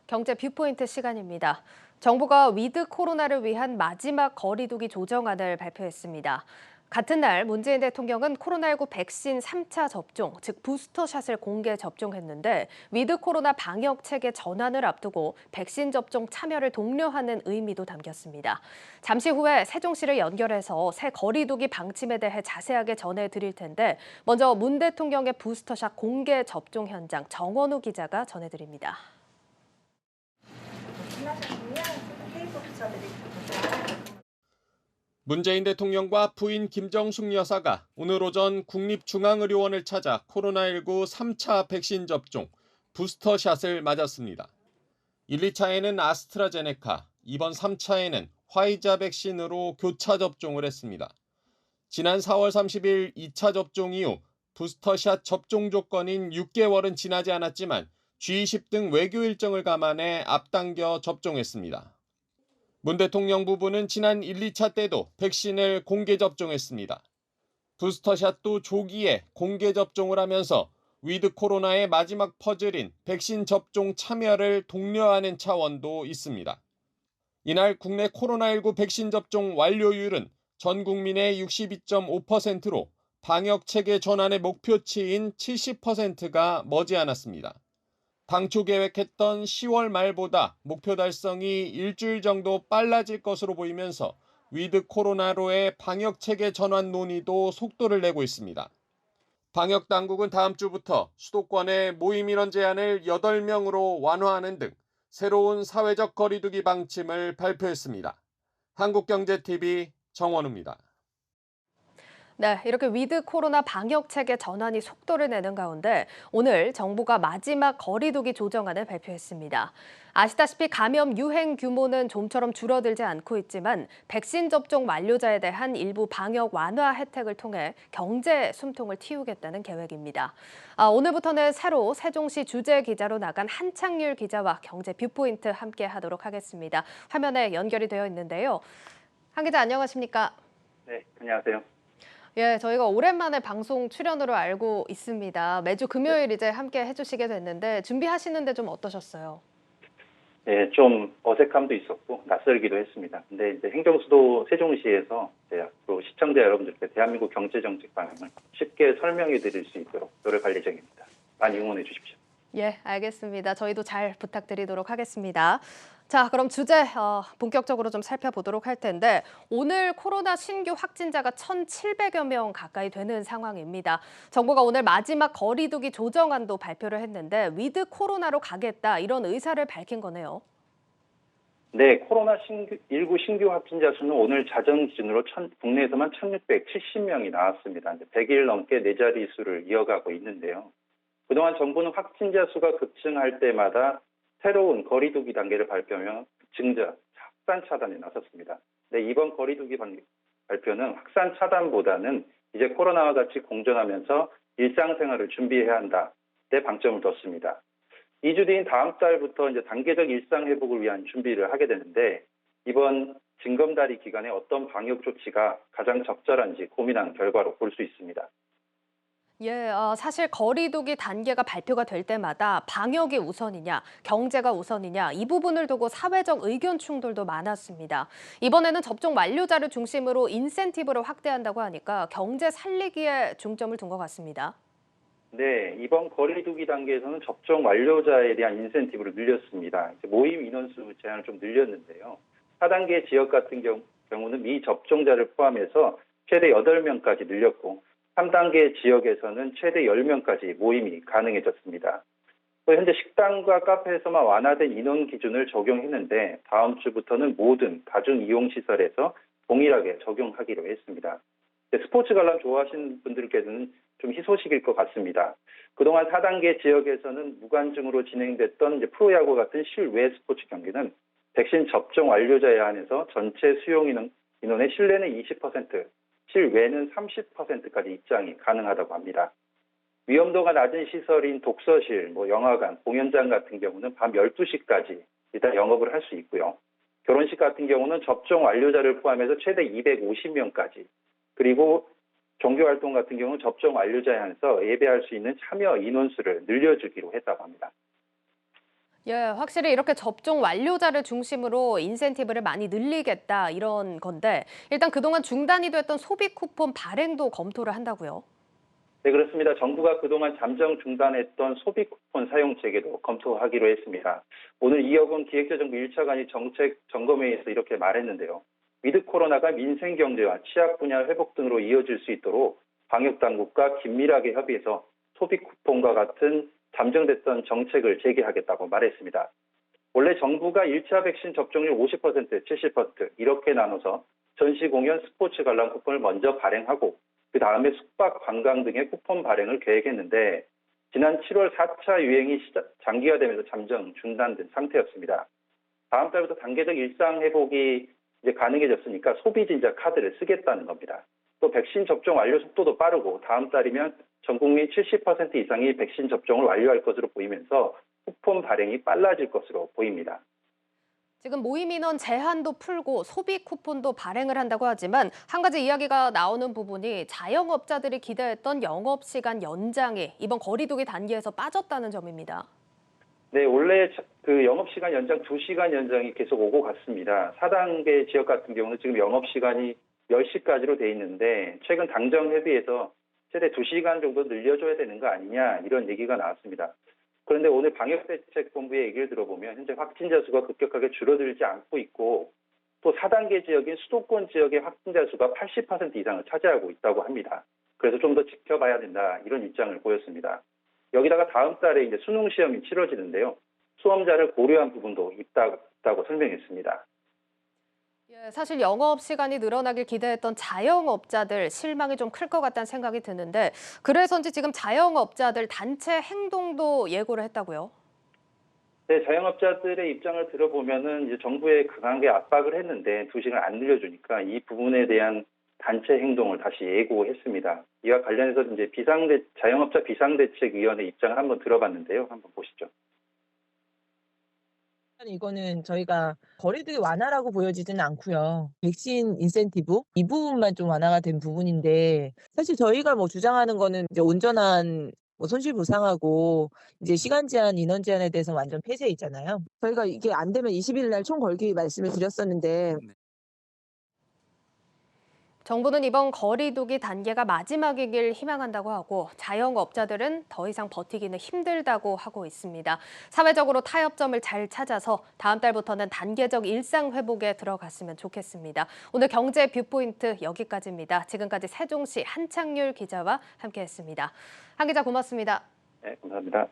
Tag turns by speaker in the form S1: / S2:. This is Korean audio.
S1: 경제 뷰포인트 시간입니다. 정부가 위드 코로나를 위한 마지막 거리두기 조정안을 발표했습니다. 같은 날 문재인 대통령은 코로나19 백신 3차 접종, 즉 부스터샷을 공개 접종했는데 위드 코로나 방역 체계 전환을 앞두고 백신 접종 참여를 독려하는 의미도 담겼습니다. 잠시 후에 세종시를 연결해서 새 거리두기 방침에 대해 자세하게 전해드릴 텐데 먼저 문 대통령의 부스터샷 공개 접종 현장 정원우 기자가 전해드립니다.
S2: 문재인 대통령과 부인 김정숙 여사가 오늘 오전 국립중앙의료원을 찾아 코로나19 3차 백신 접종, 부스터샷을 맞았습니다. 1, 2차에는 아스트라제네카, 이번 3차에는 화이자 백신으로 교차 접종을 했습니다. 지난 4월 30일 2차 접종 이후 부스터샷 접종 조건인 6개월은 지나지 않았지만 G20 등 외교 일정을 감안해 앞당겨 접종했습니다. 문 대통령 부부는 지난 1, 2차 때도 백신을 공개 접종했습니다. 부스터샷도 조기에 공개 접종을 하면서 위드 코로나의 마지막 퍼즐인 백신 접종 참여를 독려하는 차원도 있습니다. 이날 국내 코로나19 백신 접종 완료율은 전 국민의 62.5%로 방역 체계 전환의 목표치인 70%가 머지않았습니다. 당초 계획했던 10월 말보다 목표 달성이 일주일 정도 빨라질 것으로 보이면서 위드 코로나로의 방역 체계 전환 논의도 속도를 내고 있습니다. 방역 당국은 다음 주부터 수도권의 모임 인원 제한을 8명으로 완화하는 등 새로운 사회적 거리두기 방침을 발표했습니다. 한국경제TV 정원우입니다.
S1: 네, 이렇게 위드 코로나 방역 체계 전환이 속도를 내는 가운데 오늘 정부가 마지막 거리두기 조정안을 발표했습니다. 아시다시피 감염 유행 규모는 좀처럼 줄어들지 않고 있지만 백신 접종 완료자에 대한 일부 방역 완화 혜택을 통해 경제 숨통을 틔우겠다는 계획입니다. 오늘부터는 새로 세종시 주재 기자로 나간 한창률 기자와 경제 뷰포인트 함께 하도록 하겠습니다. 화면에 연결이 되어 있는데요. 한 기자 안녕하십니까?
S3: 네, 안녕하세요.
S1: 예, 저희가 오랜만에 방송 출연으로 알고 있습니다. 매주
S3: 네.
S1: 금요일 이제 함께 해주시게 됐는데 준비하시는데 좀 어떠셨어요?
S3: 네, 좀 어색함도 있었고 낯설기도 했습니다. 근데 이제 행정수도 세종시에서 이제 앞으로 시청자 여러분들께 대한민국 경제정책 방향을 쉽게 설명해 드릴 수 있도록 노력할 예정입니다. 많이 응원해 주십시오.
S1: 예, 알겠습니다. 저희도 잘 부탁드리도록 하겠습니다. 자, 그럼 주제 본격적으로 좀 살펴보도록 할 텐데 오늘 코로나 신규 확진자가 1,700여 명 가까이 되는 상황입니다. 정부가 오늘 마지막 거리두기 조정안도 발표를 했는데 위드 코로나로 가겠다 이런 의사를 밝힌 거네요.
S3: 네, 코로나19 신규 확진자 수는 오늘 자정 기준으로 국내에서만 1,670명이 나왔습니다. 이제 100일 넘게 네 자릿수를 이어가고 있는데요. 그동안 정부는 확진자 수가 급증할 때마다 새로운 거리두기 단계를 발표하며 급증자 확산 차단에 나섰습니다. 네, 이번 거리두기 발표는 확산 차단보다는 이제 코로나와 같이 공존하면서 일상생활을 준비해야 한다. 데 방점을 뒀습니다. 2주 뒤인 다음 달부터 이제 단계적 일상 회복을 위한 준비를 하게 되는데 이번 징검다리 기간에 어떤 방역 조치가 가장 적절한지 고민한 결과로 볼 수 있습니다.
S1: 예, 사실 거리두기 단계가 발표가 될 때마다 방역이 우선이냐, 경제가 우선이냐 이 부분을 두고 사회적 의견 충돌도 많았습니다. 이번에는 접종 완료자를 중심으로 인센티브를 확대한다고 하니까 경제 살리기에 중점을 둔 것 같습니다.
S3: 네, 이번 거리두기 단계에서는 접종 완료자에 대한 인센티브를 늘렸습니다. 이제 모임 인원수 제한을 좀 늘렸는데요. 4단계 지역 같은 경우는 미접종자를 포함해서 최대 8명까지 늘렸고 3단계 지역에서는 최대 10명까지 모임이 가능해졌습니다. 또 현재 식당과 카페에서만 완화된 인원 기준을 적용했는데 다음 주부터는 모든 다중이용시설에서 동일하게 적용하기로 했습니다. 스포츠 관람 좋아하시는 분들께서는 좀 희소식일 것 같습니다. 그동안 4단계 지역에서는 무관중으로 진행됐던 이제 프로야구 같은 실외 스포츠 경기는 백신 접종 완료자에 한해서 전체 수용 인원의 실내는 20%, 실외는 30%까지 입장이 가능하다고 합니다. 위험도가 낮은 시설인 독서실, 영화관, 공연장 같은 경우는 밤 12시까지 일단 영업을 할 수 있고요. 결혼식 같은 경우는 접종 완료자를 포함해서 최대 250명까지 그리고 종교활동 같은 경우는 접종 완료자에 한해서 예배할 수 있는 참여 인원수를 늘려주기로 했다고 합니다.
S1: 예, 확실히 이렇게 접종 완료자를 중심으로 인센티브를 많이 늘리겠다 이런 건데 일단 그동안 중단이 됐던 소비 쿠폰 발행도 검토를 한다고요.
S3: 네, 그렇습니다. 정부가 그동안 잠정 중단했던 소비 쿠폰 사용 체계도 검토하기로 했습니다. 오늘 이혁은 기획재정부 1차 간이 정책 점검회의에서 이렇게 말했는데요. 위드 코로나가 민생 경제와 취약 분야 회복 등으로 이어질 수 있도록 방역 당국과 긴밀하게 협의해서 소비 쿠폰과 같은 잠정됐던 정책을 재개하겠다고 말했습니다. 원래 정부가 1차 백신 접종률 50%, 70% 이렇게 나눠서 전시 공연, 스포츠 관람 쿠폰을 먼저 발행하고 그 다음에 숙박, 관광 등의 쿠폰 발행을 계획했는데 지난 7월 4차 유행이 장기화되면서 잠정 중단된 상태였습니다. 다음 달부터 단계적 일상 회복이 이제 가능해졌으니까 소비진자 카드를 쓰겠다는 겁니다. 또 백신 접종 완료 속도도 빠르고 다음 달이면 전 국민 70% 이상이 백신 접종을 완료할 것으로 보이면서 쿠폰 발행이 빨라질 것으로 보입니다.
S1: 지금 모임 인원 제한도 풀고 소비 쿠폰도 발행을 한다고 하지만 한 가지 이야기가 나오는 부분이 자영업자들이 기대했던 영업시간 연장이 이번 거리두기 단계에서 빠졌다는 점입니다.
S3: 네, 원래 그 영업시간 연장 2시간 연장이 계속 오고 갔습니다. 4단계 지역 같은 경우는 지금 영업시간이 10시까지로 돼 있는데 최근 당정 협의에서 최대 2시간 정도 늘려줘야 되는 거 아니냐 이런 얘기가 나왔습니다. 그런데 오늘 방역대책본부의 얘기를 들어보면 현재 확진자 수가 급격하게 줄어들지 않고 있고 또 4단계 지역인 수도권 지역의 확진자 수가 80% 이상을 차지하고 있다고 합니다. 그래서 좀 더 지켜봐야 된다 이런 입장을 보였습니다. 여기다가 다음 달에 이제 수능 시험이 치러지는데요. 수험자를 고려한 부분도 있다고 설명했습니다.
S1: 예, 사실 영업 시간이 늘어나길 기대했던 자영업자들 실망이 좀 클 것 같다는 생각이 드는데 그래서인지 지금 자영업자들 단체 행동도 예고를 했다고요.
S3: 네, 자영업자들의 입장을 들어보면은 이제 정부에 강하게 압박을 했는데 2시간 안 늘려주니까 이 부분에 대한 단체 행동을 다시 예고했습니다. 이와 관련해서 이제 자영업자 비상대책위원회 입장을 한번 들어봤는데요. 한번 보시죠.
S4: 이거는 저희가 거리두기 완화라고 보여지지는 않고요. 백신 인센티브 이 부분만 좀 완화가 된 부분인데 사실 저희가 뭐 주장하는 거는 이제 온전한 뭐 손실 보상하고 이제 시간 제한, 인원 제한에 대해서 완전 폐쇄 있잖아요. 저희가 이게 안 되면 20일 날 총 걸기 말씀을 드렸었는데
S1: 정부는 이번 거리두기 단계가 마지막이길 희망한다고 하고 자영업자들은 더 이상 버티기는 힘들다고 하고 있습니다. 사회적으로 타협점을 잘 찾아서 다음 달부터는 단계적 일상 회복에 들어갔으면 좋겠습니다. 오늘 경제 뷰포인트 여기까지입니다. 지금까지 세종시 한창률 기자와 함께했습니다. 한 기자 고맙습니다.
S3: 네, 감사합니다.